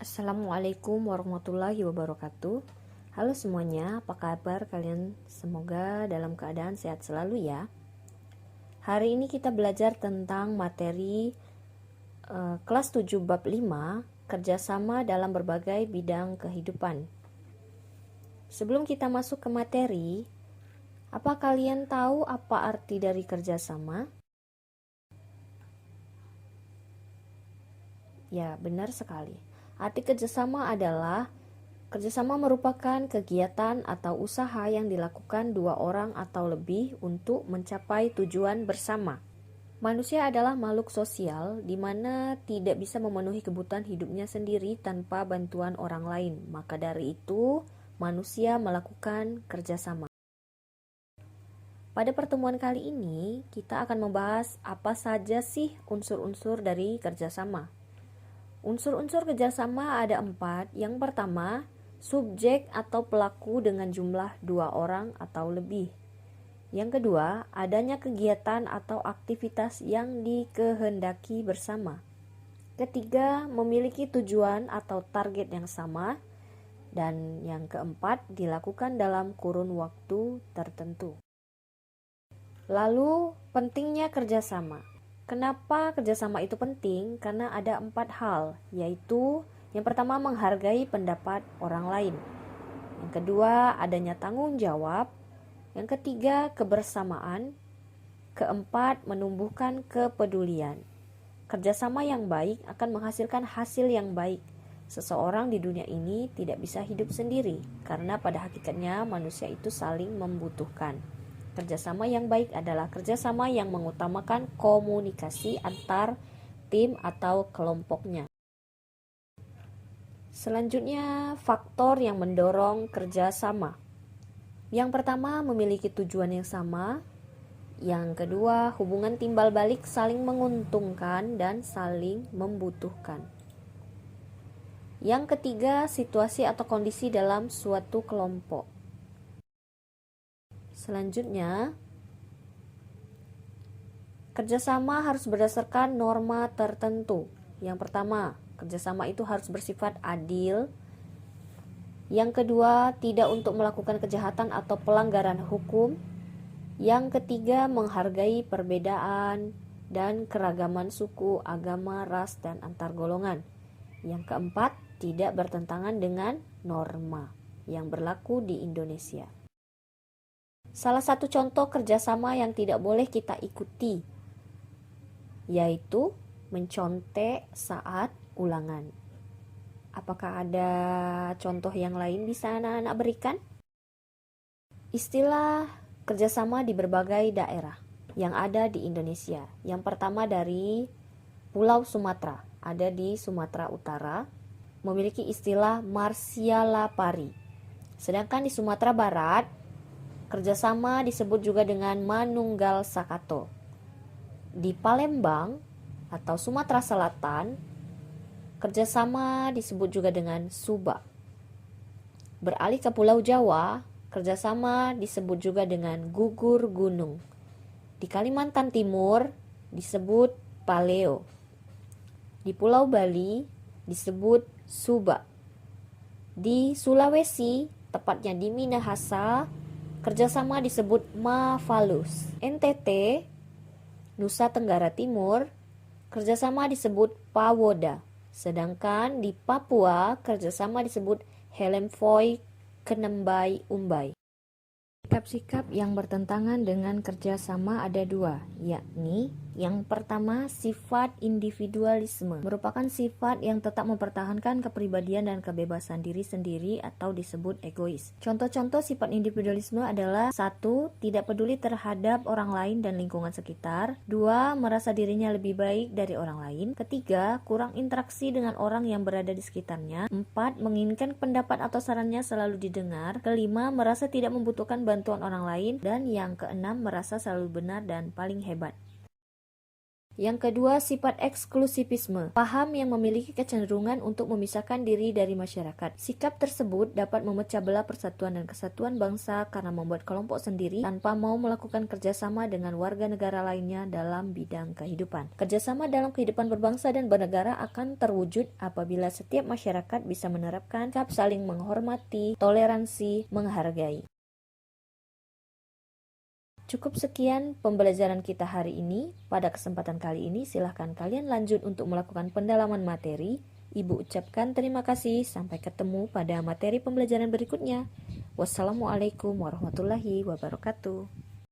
Assalamualaikum warahmatullahi wabarakatuh. Halo semuanya, apa kabar kalian? Semoga dalam keadaan sehat selalu ya. Hari ini kita belajar tentang materi kelas 7 bab 5, kerjasama dalam berbagai bidang kehidupan. Sebelum kita masuk ke materi, apa kalian tahu apa arti dari kerjasama? Ya, benar sekali. Arti kerjasama adalah kerjasama merupakan kegiatan atau usaha yang dilakukan dua orang atau lebih untuk mencapai tujuan bersama. Manusia adalah makhluk sosial di mana tidak bisa memenuhi kebutuhan hidupnya sendiri tanpa bantuan orang lain. Maka dari itu, manusia melakukan kerjasama. Pada pertemuan kali ini, kita akan membahas apa saja sih unsur-unsur dari kerjasama. Unsur-unsur kerjasama ada 4. Yang pertama, subjek atau pelaku dengan jumlah 2 orang atau lebih. Yang kedua, adanya kegiatan atau aktivitas yang dikehendaki bersama. Ketiga, memiliki tujuan atau target yang sama. Dan yang keempat, dilakukan dalam kurun waktu tertentu. Lalu, pentingnya kerjasama. Kenapa kerjasama itu penting? Karena ada 4 hal, yaitu yang pertama menghargai pendapat orang lain. Yang kedua adanya tanggung jawab. Yang ketiga kebersamaan. Keempat menumbuhkan kepedulian. Kerjasama yang baik akan menghasilkan hasil yang baik. Seseorang di dunia ini tidak bisa hidup sendiri, karena pada hakikatnya manusia itu saling membutuhkan. Kerjasama yang baik adalah kerjasama yang mengutamakan komunikasi antar tim atau kelompoknya. Selanjutnya, faktor yang mendorong kerjasama. Yang pertama, memiliki tujuan yang sama. Yang kedua, hubungan timbal balik saling menguntungkan dan saling membutuhkan. Yang ketiga, situasi atau kondisi dalam suatu kelompok. Selanjutnya, kerjasama harus berdasarkan norma tertentu. Yang pertama, kerjasama itu harus bersifat adil. Yang kedua, tidak untuk melakukan kejahatan atau pelanggaran hukum. Yang ketiga, menghargai perbedaan dan keragaman suku, agama, ras, dan antar golongan. Yang keempat, tidak bertentangan dengan norma yang berlaku di Indonesia. Salah satu contoh kerjasama yang tidak boleh kita ikuti yaitu mencontek saat ulangan. Apakah ada contoh yang lain bisa anak-anak berikan? Istilah kerjasama di berbagai daerah yang ada di Indonesia. Yang pertama dari Pulau Sumatera, ada di Sumatera Utara, memiliki istilah Marsialapari. Sedangkan di Sumatera Barat, kerjasama disebut juga dengan Manunggal Sakato. Di Palembang atau Sumatera Selatan, kerjasama disebut juga dengan Suba. Beralih ke Pulau Jawa, kerjasama disebut juga dengan gugur gunung. Di Kalimantan Timur disebut Paleo. Di Pulau Bali disebut Suba. Di Sulawesi, tepatnya di Minahasa, kerjasama disebut Mafalus. NTT, Nusa Tenggara Timur, kerjasama disebut Pawoda. Sedangkan di Papua, kerjasama disebut Helemfoy Kenembai Umbai. Sikap-sikap yang bertentangan dengan kerjasama ada 2, yakni yang pertama sifat individualisme, merupakan sifat yang tetap mempertahankan kepribadian dan kebebasan diri sendiri atau disebut egois. Contoh-contoh sifat individualisme adalah 1. Tidak peduli terhadap orang lain dan lingkungan sekitar. 2. Merasa dirinya lebih baik dari orang lain. Ketiga, kurang interaksi dengan orang yang berada di sekitarnya. 4. Menginginkan pendapat atau sarannya selalu didengar. Kelima, merasa tidak membutuhkan bantuan orang lain. Dan yang keenam, merasa selalu benar dan paling hebat. Yang kedua, sifat eksklusivisme, paham yang memiliki kecenderungan untuk memisahkan diri dari masyarakat. Sikap tersebut dapat memecah belah persatuan dan kesatuan bangsa karena membuat kelompok sendiri tanpa mau melakukan kerjasama dengan warga negara lainnya dalam bidang kehidupan. Kerjasama dalam kehidupan berbangsa dan bernegara akan terwujud apabila setiap masyarakat bisa menerapkan sikap saling menghormati, toleransi, menghargai. Cukup sekian pembelajaran kita hari ini. Pada kesempatan kali ini silahkan kalian lanjut untuk melakukan pendalaman materi. Ibu ucapkan terima kasih. Sampai ketemu pada materi pembelajaran berikutnya. Wassalamualaikum warahmatullahi wabarakatuh.